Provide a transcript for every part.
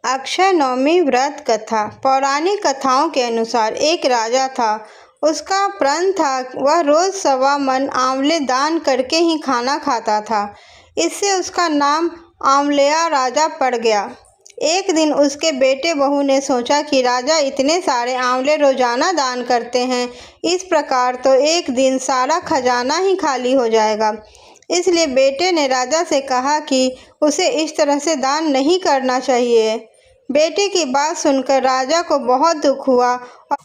अक्षय नवमी व्रत कथा। पौराणिक कथाओं के अनुसार एक राजा था। उसका प्रण था वह रोज 1.25 मन आंवले दान करके ही खाना खाता था। इससे उसका नाम आंवलेया राजा पड़ गया। एक दिन उसके बेटे बहू ने सोचा कि राजा इतने सारे आंवले रोजाना दान करते हैं, इस प्रकार तो एक दिन सारा खजाना ही खाली हो जाएगा। इसलिए बेटे ने राजा से कहा कि उसे इस तरह से दान नहीं करना चाहिए। बेटे की बात सुनकर राजा को बहुत दुख हुआ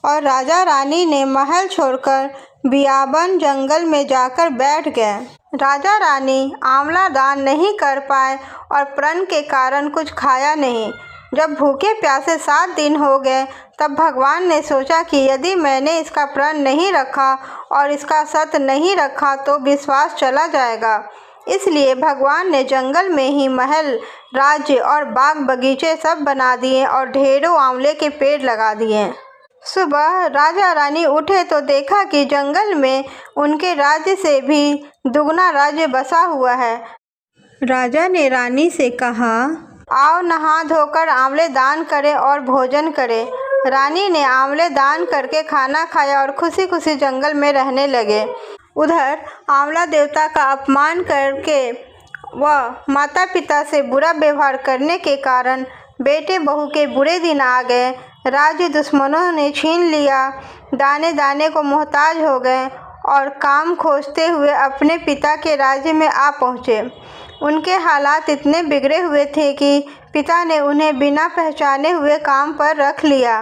और राजा रानी ने महल छोड़कर बियाबन जंगल में जाकर बैठ गए। राजा रानी आंवला दान नहीं कर पाए और प्रण के कारण कुछ खाया नहीं। जब भूखे प्यासे 7 दिन हो गए तब भगवान ने सोचा कि यदि मैंने इसका प्रण नहीं रखा और इसका सत नहीं रखा तो विश्वास चला जाएगा। इसलिए भगवान ने जंगल में ही महल, राज्य और बाग बगीचे सब बना दिए और ढेरों आंवले के पेड़ लगा दिए। सुबह राजा रानी उठे तो देखा कि जंगल में उनके राज्य से भी दुगना राज्य बसा हुआ है। राजा ने रानी से कहा, आओ नहा धोकर आंवले दान करें और भोजन करें। रानी ने आंवले दान करके खाना खाया और खुशी खुशी जंगल में रहने लगे। उधर आंवला देवता का अपमान करके व माता पिता से बुरा व्यवहार करने के कारण बेटे बहू के बुरे दिन आ गए। राज्य दुश्मनों ने छीन लिया, दाने दाने को मोहताज हो गए और काम खोजते हुए अपने पिता के राज्य में आ पहुँचे। उनके हालात इतने बिगड़े हुए थे कि पिता ने उन्हें बिना पहचाने हुए काम पर रख लिया।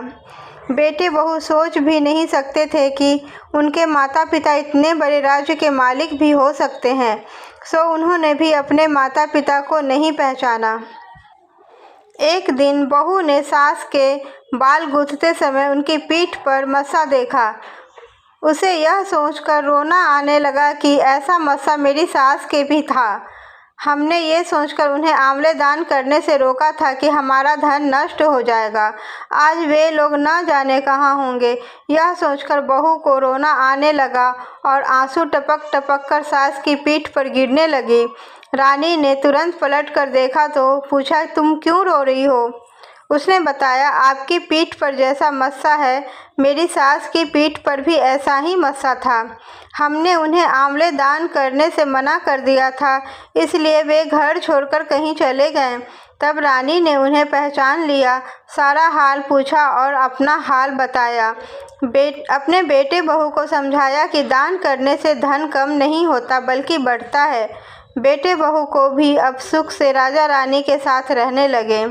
बेटे बहू सोच भी नहीं सकते थे कि उनके माता पिता इतने बड़े राज्य के मालिक भी हो सकते हैं, सो उन्होंने भी अपने माता पिता को नहीं पहचाना। एक दिन बहू ने सास के बाल गूंथते समय उनकी पीठ पर मस्सा देखा। उसे यह सोचकर रोना आने लगा कि ऐसा मस्सा मेरी सास के भी था। हमने ये सोचकर उन्हें आंवले दान करने से रोका था कि हमारा धन नष्ट हो जाएगा। आज वे लोग न जाने कहाँ होंगे। यह सोचकर बहू को रोना आने लगा और आंसू टपक टपक कर सास की पीठ पर गिरने लगी। रानी ने तुरंत पलट कर देखा तो पूछा, तुम क्यों रो रही हो? उसने बताया, आपकी पीठ पर जैसा मस्सा है मेरी सास की पीठ पर भी ऐसा ही मस्सा था। हमने उन्हें आंवले दान करने से मना कर दिया था, इसलिए वे घर छोड़कर कहीं चले गए। तब रानी ने उन्हें पहचान लिया, सारा हाल पूछा और अपना हाल बताया। अपने बेटे बहू को समझाया कि दान करने से धन कम नहीं होता बल्कि बढ़ता है। बेटे बहू को भी अब सुख से राजा रानी के साथ रहने लगे।